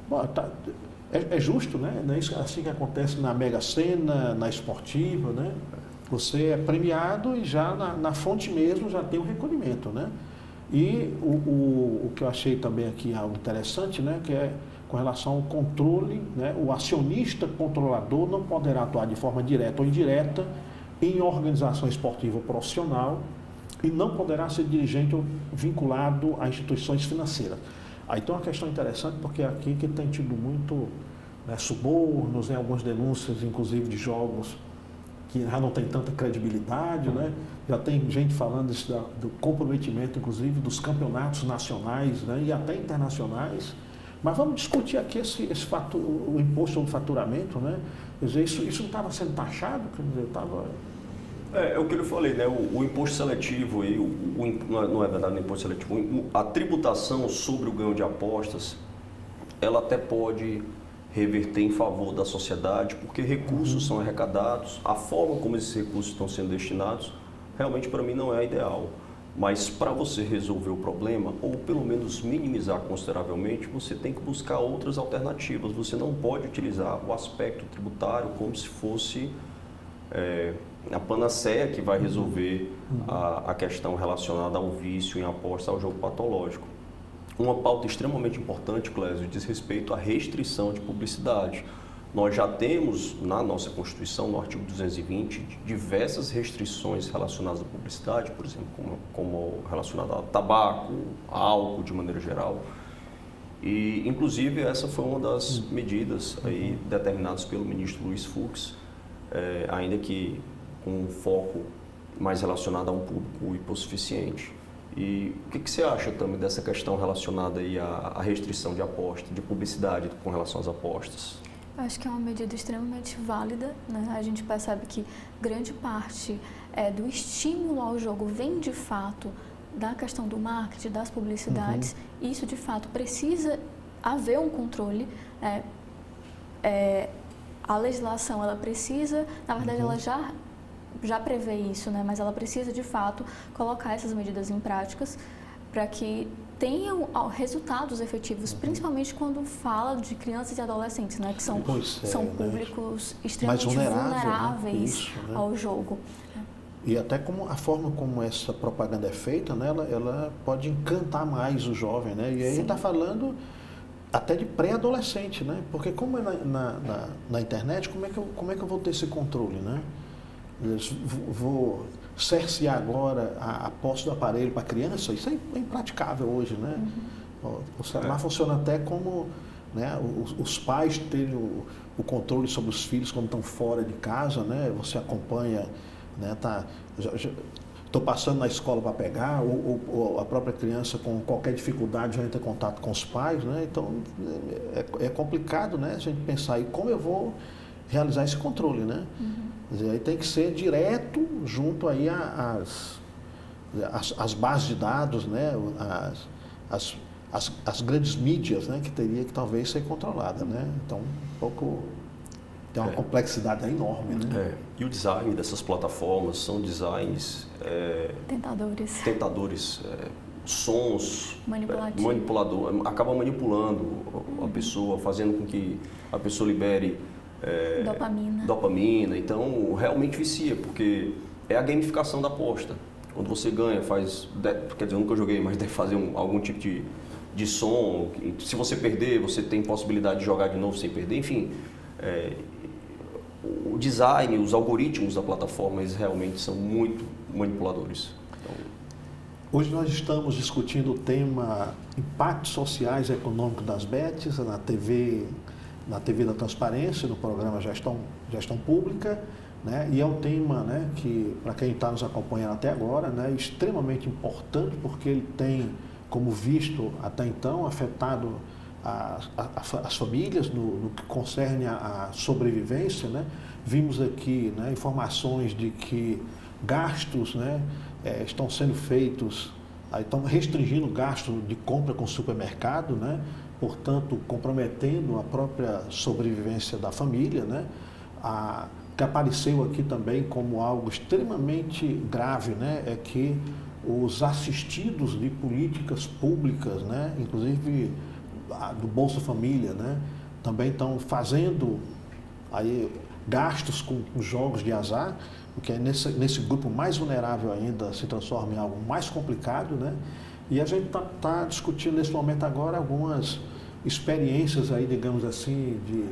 Bom, é justo, né? Não é isso assim que acontece na Mega Sena, na esportiva, né? Você é premiado e já na fonte mesmo já tem o recolhimento, né? E o que eu achei também aqui algo interessante, né, que é com relação ao controle, né, o acionista controlador não poderá atuar de forma direta ou indireta em organização esportiva profissional e não poderá ser dirigente ou vinculado a instituições financeiras. Aí tem uma questão interessante, porque aqui que tem tido muito, né, subornos, né, algumas denúncias, inclusive de jogos que já não tem tanta credibilidade, né? Já tem gente falando do comprometimento, inclusive, dos campeonatos nacionais, né, e até internacionais. Mas vamos discutir aqui o imposto sobre faturamento, né? Quer dizer, isso não estava sendo taxado? Quer dizer, estava... É o que eu falei, né? O imposto seletivo, não é verdade o imposto seletivo, a tributação sobre o ganho de apostas, ela até pode reverter em favor da sociedade, porque recursos são arrecadados, a forma como esses recursos estão sendo destinados, realmente para mim não é ideal. Mas para você resolver o problema, ou pelo menos minimizar consideravelmente, você tem que buscar outras alternativas. Você não pode utilizar o aspecto tributário como se fosse a panaceia que vai resolver a questão relacionada ao vício em aposta, ao jogo patológico. Uma pauta extremamente importante, Clésio, diz respeito à restrição de publicidade. Nós já temos na nossa Constituição, no artigo 220, diversas restrições relacionadas à publicidade, por exemplo, como relacionada ao tabaco, álcool de maneira geral. E, inclusive, essa foi uma das medidas aí determinadas pelo ministro Luiz Fux, ainda que com um foco mais relacionado a um público hipossuficiente. E o que você acha também dessa questão relacionada aí à restrição de aposta, de publicidade com relação às apostas? Eu acho que é uma medida extremamente válida, né? A gente percebe que grande parte do estímulo ao jogo vem de fato da questão do marketing, das publicidades. Isso de fato precisa haver um controle. A legislação, ela precisa, na verdade, ela já prevê isso, né? Mas ela precisa de fato colocar essas medidas em práticas para que tenham resultados efetivos, principalmente quando fala de crianças e adolescentes, né? Que são públicos extremamente vulneráveis, né? Ao jogo. E até como a forma como essa propaganda é feita, né, ela pode encantar mais o jovem, né? E aí a gente está falando até de pré-adolescente, né? Porque como é na internet, como é que eu vou ter esse controle, né? Vou cercear agora a posse do aparelho para a criança? Isso é impraticável hoje, né? O celular funciona até como, né, os pais terem o controle sobre os filhos quando estão fora de casa, né? Você acompanha, né? Estou passando na escola para pegar, ou a própria criança com qualquer dificuldade já entra em contato com os pais, né? Então é complicado, né, a gente pensar aí como eu vou realizar esse controle, né? Quer dizer, aí tem que ser direto junto aí às bases de dados, né? As grandes mídias, né, que teria que talvez ser controlada, né? Então um pouco tem uma complexidade enorme, né? E o design dessas plataformas são designs tentadores, sons manipulador, acaba manipulando a pessoa, fazendo com que a pessoa libere dopamina. Então realmente vicia, porque é a gamificação da aposta. Quando você ganha, quer dizer, eu nunca joguei, mas deve fazer algum tipo de som. Se você perder, você tem possibilidade de jogar de novo sem perder, enfim. O design, os algoritmos da plataforma, eles realmente são muito manipuladores. Então, hoje nós estamos discutindo o tema impactos sociais e econômicos das bets na TV da Transparência, no programa Gestão Pública, né? E é um tema, né, que, para quem está nos acompanhando até agora, né, é extremamente importante, porque ele tem, como visto até então, afetado as famílias no que concerne a sobrevivência, né? Vimos aqui, né, informações de que gastos, né, estão sendo feitos, estão restringindo o gasto de compra com supermercado, né? Portanto, comprometendo a própria sobrevivência da família, né? Que apareceu aqui também como algo extremamente grave, né, é que os assistidos de políticas públicas, né, inclusive do Bolsa Família, né, também estão fazendo aí gastos com jogos de azar, o que é nesse grupo mais vulnerável ainda se transforma em algo mais complicado, né? E a gente está discutindo nesse momento agora algumas experiências aí, digamos assim, de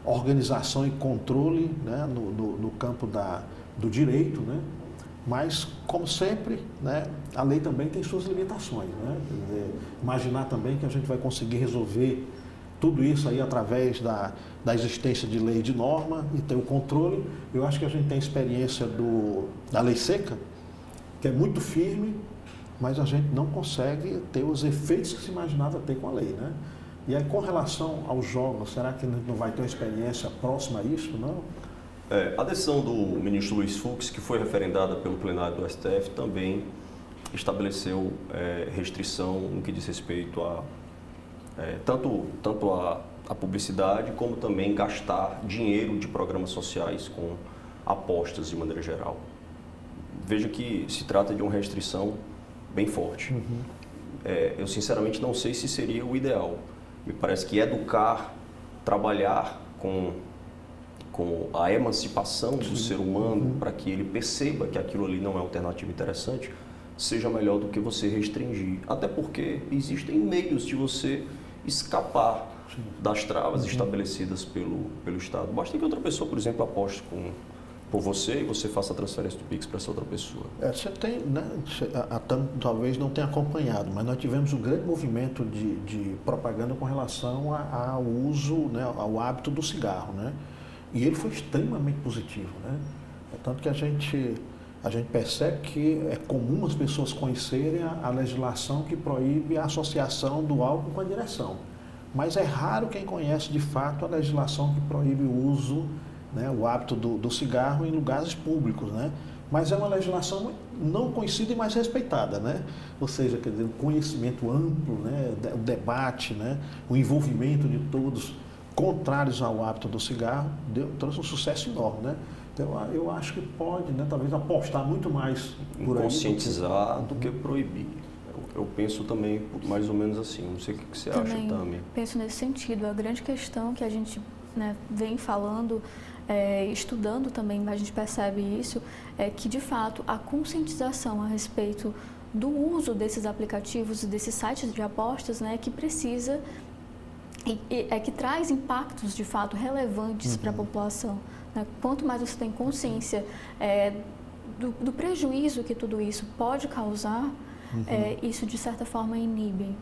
organização e controle, né, no campo do direito, né? Mas, como sempre, né, a lei também tem suas limitações, né? Quer dizer, imaginar também que a gente vai conseguir resolver tudo isso aí através da existência de lei e de norma e ter o controle. Eu acho que a gente tem experiência da lei seca, que é muito firme, mas a gente não consegue ter os efeitos que se imaginava ter com a lei, né? E aí, com relação aos jogos, será que a gente não vai ter uma experiência próxima a isso, não? A decisão do ministro Luiz Fux, que foi referendada pelo plenário do STF, também estabeleceu restrição no que diz respeito a tanto a publicidade, como também gastar dinheiro de programas sociais com apostas de maneira geral. Veja que se trata de uma restrição bem forte. Eu sinceramente não sei se seria o ideal. Me parece que educar, trabalhar com a emancipação do ser humano para que ele perceba que aquilo ali não é uma alternativa interessante, seja melhor do que você restringir. Até porque existem meios de você escapar das travas estabelecidas pelo Estado. Basta que outra pessoa, por exemplo, aposte por você e você faça a transferência do Pix para essa outra pessoa. Você tem, né, talvez não tenha acompanhado, mas nós tivemos um grande movimento de propaganda com relação ao uso, né, ao hábito do cigarro, né? E ele foi extremamente positivo, né? Tanto que a gente percebe que é comum as pessoas conhecerem a legislação que proíbe a associação do álcool com a direção. Mas é raro quem conhece de fato a legislação que proíbe o uso, né, o hábito do cigarro em lugares públicos, né? Mas é uma legislação não conhecida e mais respeitada, né? Ou seja, quer dizer, o conhecimento amplo, né, o debate, né, o envolvimento de todos contrários ao hábito do cigarro, trouxe um sucesso enorme, né? Então, eu acho que pode, né, talvez apostar muito mais por aí. Conscientizar do que proibir. Eu penso também mais ou menos assim. Não sei o que você acha, Tami. Penso nesse sentido. A grande questão que a gente né, vem falando, estudando também, a gente percebe isso, é que de fato a conscientização a respeito do uso desses aplicativos e desses sites de apostas, né, que precisa que traz impactos de fato relevantes para a população, né? Quanto mais você tem consciência do prejuízo que tudo isso pode causar, isso de certa forma inibe.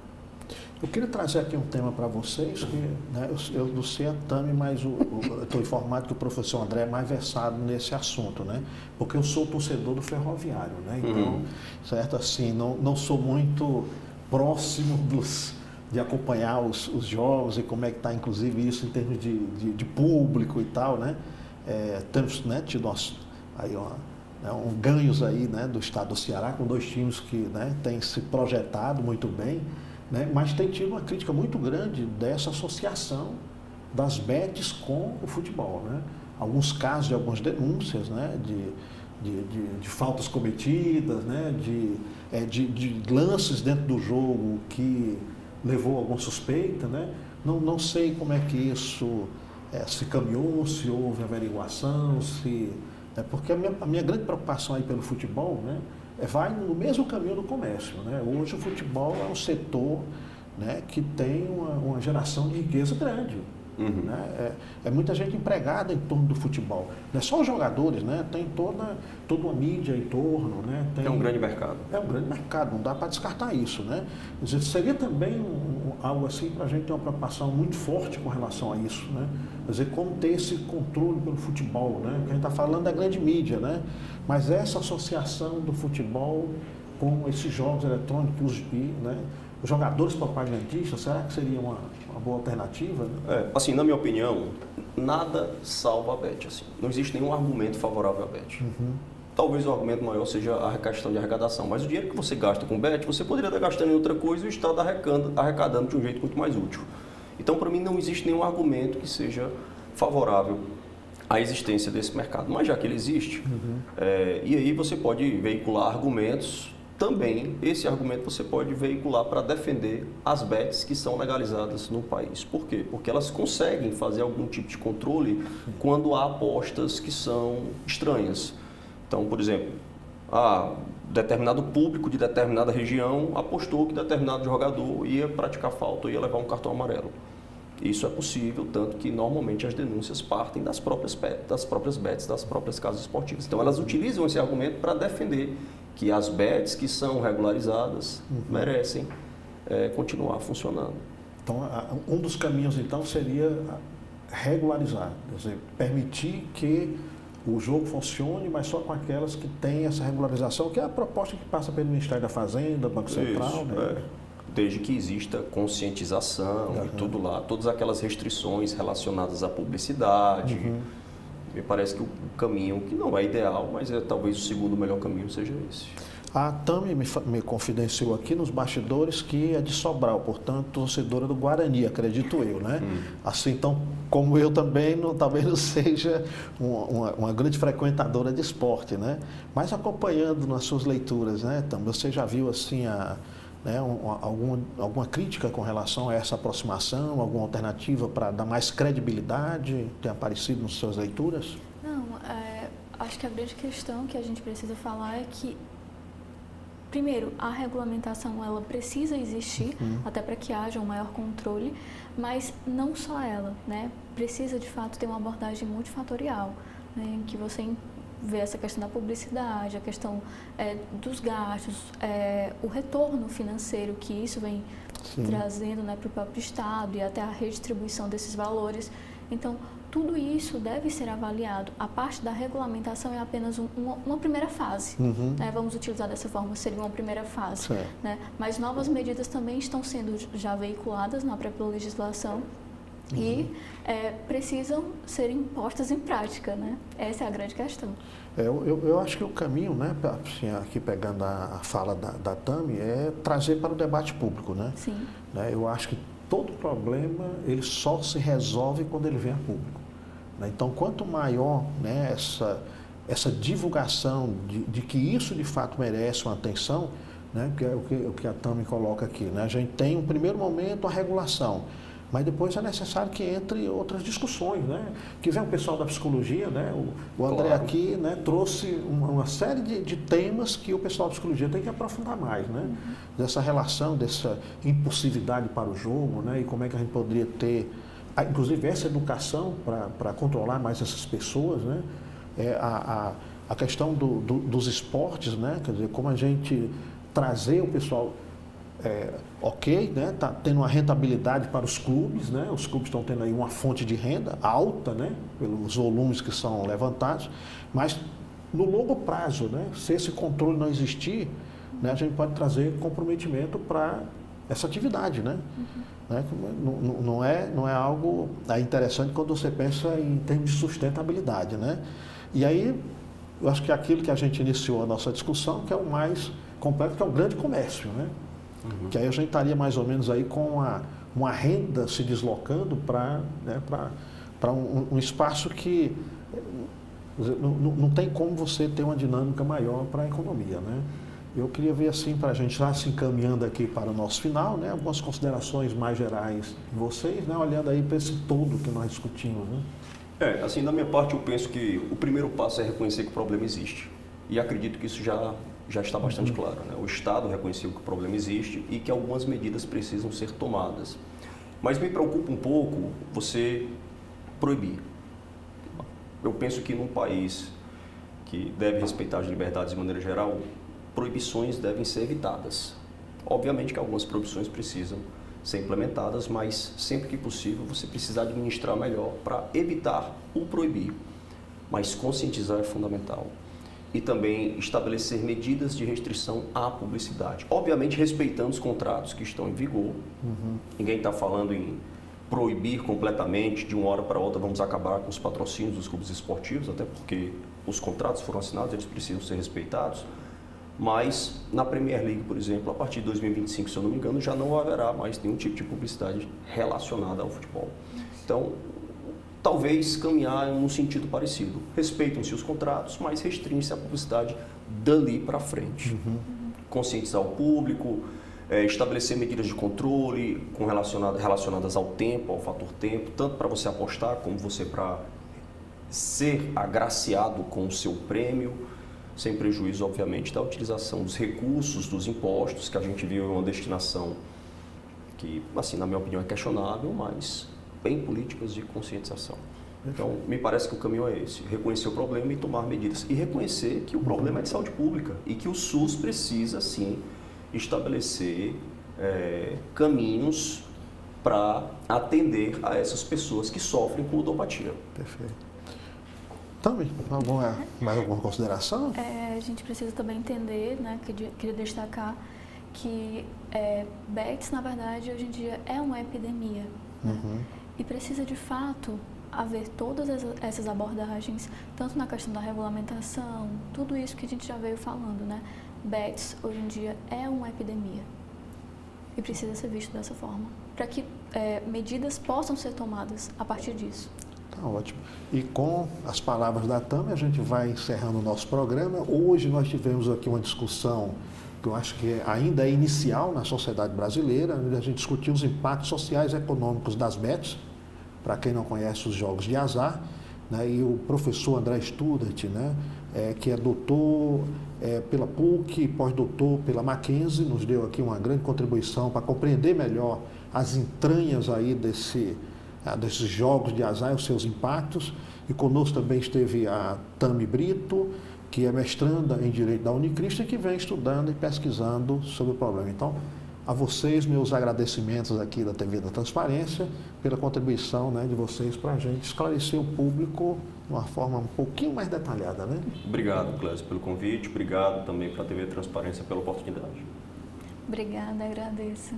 Eu queria trazer aqui um tema para vocês, que né, eu não sei a Tami, mas eu estou informado que o professor André é mais versado nesse assunto, né? Porque eu sou torcedor do Ferroviário, né? Então, certo, assim, não sou muito próximo de acompanhar os jogos e como é que está, inclusive, isso em termos de público e tal, né? Temos, né, tido aí ganhos aí, né, do estado do Ceará, com 2 times que, né, têm se projetado muito bem, né, mas tem tido uma crítica muito grande dessa associação das bets com o futebol, né? Alguns casos de algumas denúncias, né, de faltas cometidas, né, de lances dentro do jogo que levou a alguma suspeita, né? Não sei como é que isso se caminhou, se houve averiguação, porque a minha grande preocupação aí pelo futebol, né, vai no mesmo caminho do comércio, né? Hoje o futebol é um setor, né, que tem uma geração de riqueza grande. Né? É muita gente empregada em torno do futebol. Não é só os jogadores, né? Tem toda uma mídia em torno. Né? É um grande mercado. É um grande mercado, não dá para descartar isso. Né? Quer dizer, seria também algo assim para a gente ter uma preocupação muito forte com relação a isso. Né? Quer dizer, como ter esse controle pelo futebol. Né? Porque a gente está falando da grande mídia, né? Mas essa associação do futebol com esses jogos eletrônicos né? Os jogadores propagandistas, será que seria uma boa alternativa? Né? Assim, na minha opinião, nada salva a bet. Assim. Não existe nenhum argumento favorável à bet. Talvez o argumento maior seja a questão de arrecadação, mas o dinheiro que você gasta com bet, você poderia estar gastando em outra coisa e o Estado arrecadando de um jeito muito mais útil. Então, para mim, não existe nenhum argumento que seja favorável à existência desse mercado. Mas já que ele existe, e aí você pode veicular argumentos. Também, esse argumento você pode veicular para defender as bets que são legalizadas no país. Por quê? Porque elas conseguem fazer algum tipo de controle quando há apostas que são estranhas. Então, por exemplo, determinado público de determinada região apostou que determinado jogador ia praticar falta ou ia levar um cartão amarelo. Isso é possível, tanto que normalmente as denúncias partem das próprias bets, das próprias casas esportivas. Então, elas utilizam esse argumento para defender que as bets que são regularizadas merecem continuar funcionando. Então, um dos caminhos, então, seria regularizar, quer dizer, permitir que o jogo funcione, mas só com aquelas que têm essa regularização, que é a proposta que passa pelo Ministério da Fazenda, Banco Central. Né? Desde que exista conscientização e tudo lá, todas aquelas restrições relacionadas à publicidade. Me parece que o caminho, que não é ideal, mas talvez o segundo melhor caminho seja esse. A Tami me confidenciou aqui nos bastidores que é de Sobral, portanto, torcedora do Guarani, acredito eu, né? Assim, então, como eu também, talvez não seja uma grande frequentadora de esporte, né? Mas acompanhando nas suas leituras, né, Tami, você já viu, assim, alguma crítica com relação a essa aproximação, alguma alternativa para dar mais credibilidade, tem aparecido nas suas leituras? Não, acho que a grande questão que a gente precisa falar é que, primeiro, a regulamentação ela precisa existir, até para que haja um maior controle, mas não só ela, né? Precisa, de fato, ter uma abordagem multifatorial, né? Em que você vê essa questão da publicidade, a questão dos gastos, o retorno financeiro que isso vem trazendo, né, para o próprio Estado e até a redistribuição desses valores. Então, tudo isso deve ser avaliado. A parte da regulamentação é apenas uma primeira fase. Né? Vamos utilizar dessa forma, seria uma primeira fase. Né? Mas novas medidas também estão sendo já veiculadas na própria legislação e precisam ser impostas em prática, né? Essa é a grande questão. Eu acho que o caminho, né, assim, aqui pegando a fala da Tami, é trazer para o debate público, né? Sim. Né? Eu acho que todo problema ele só se resolve quando ele vem a público. Né? Então, quanto maior, né, essa divulgação de que isso de fato merece uma atenção, né, que é o que a Tami coloca aqui, né? A gente tem um primeiro momento a regulação. Mas depois é necessário que entre outras discussões, né? Que vem o pessoal da psicologia, né? O André Claro. aqui, né, trouxe uma série de temas que o pessoal da psicologia tem que aprofundar mais, né? Dessa relação, dessa impulsividade para o jogo, né? E como é que a gente poderia ter, inclusive essa educação para controlar mais essas pessoas, né? A questão dos esportes, né? Quer dizer, como a gente trazer o pessoal ok, né? Tá tendo uma rentabilidade para os clubes, né? Os clubes estão tendo aí uma fonte de renda alta, né? Pelos volumes que são levantados, mas no longo prazo, né? Se esse controle não existir, né? A gente pode trazer comprometimento para essa atividade, né? Né? Não é algo interessante quando você pensa em termos de sustentabilidade, né? E aí, eu acho que aquilo que a gente iniciou a nossa discussão, que é o mais complexo, que é o grande comércio, né? Que aí a gente estaria mais ou menos aí com uma renda se deslocando para, né, um espaço que não tem como você ter uma dinâmica maior para a economia, né? Eu queria ver assim, para a gente já se encaminhando aqui para o nosso final, né, algumas considerações mais gerais de vocês, né, olhando aí para esse todo que nós discutimos, né? Assim, da minha parte, eu penso que o primeiro passo é reconhecer que o problema existe. E acredito que isso já está bastante claro, né? O Estado reconheceu que o problema existe e que algumas medidas precisam ser tomadas. Mas me preocupa um pouco você proibir. Eu penso que num país que deve respeitar as liberdades de maneira geral, proibições devem ser evitadas. Obviamente que algumas proibições precisam ser implementadas, mas sempre que possível você precisa administrar melhor para evitar o proibir. Mas conscientizar é fundamental. E também estabelecer medidas de restrição à publicidade. Obviamente respeitando os contratos que estão em vigor. Ninguém está falando em proibir completamente, de uma hora para outra vamos acabar com os patrocínios dos clubes esportivos, até porque os contratos foram assinados, eles precisam ser respeitados. Mas na Premier League, por exemplo, a partir de 2025, se eu não me engano, já não haverá mais nenhum tipo de publicidade relacionada ao futebol. Então, talvez caminhar em um sentido parecido. Respeitam-se os contratos, mas restringe-se a publicidade dali para frente. Conscientizar o público, estabelecer medidas de controle relacionadas ao tempo, ao fator tempo, tanto para você apostar como você para ser agraciado com o seu prêmio, sem prejuízo, obviamente, da utilização dos recursos, dos impostos, que a gente viu em uma destinação que, assim, na minha opinião, é questionável, mas bem políticas de conscientização. Então, me parece que o caminho é esse, reconhecer o problema e tomar medidas. E reconhecer que o problema é de saúde pública e que o SUS precisa, sim, estabelecer caminhos para atender a essas pessoas que sofrem com ludopatia. Perfeito. Também, mais alguma consideração? A gente precisa também entender, né, queria destacar que bets, na verdade, hoje em dia é uma epidemia. Né? E precisa, de fato, haver todas essas abordagens, tanto na questão da regulamentação, tudo isso que a gente já veio falando, né? Bets, hoje em dia, é uma epidemia. E precisa ser visto dessa forma, para que medidas possam ser tomadas a partir disso. Tá ótimo. E com as palavras da Tami, a gente vai encerrando o nosso programa. Hoje nós tivemos aqui uma discussão que eu acho que ainda é inicial na sociedade brasileira, onde a gente discutiu os impactos sociais e econômicos das bets, para quem não conhece os jogos de azar, né? E o professor André Studart, né? Que é doutor pela PUC, pós-doutor pela Mackenzie, nos deu aqui uma grande contribuição para compreender melhor as entranhas aí desses jogos de azar e os seus impactos. E conosco também esteve a Tami Brito, que é mestranda em Direito da Unicristo e que vem estudando e pesquisando sobre o problema. Então, a vocês, meus agradecimentos aqui da TV da Transparência, pela contribuição, né, de vocês para a gente esclarecer o público de uma forma um pouquinho mais detalhada, né? Obrigado, Clésio, pelo convite. Obrigado também para a TV Transparência pela oportunidade. Obrigada, agradeço.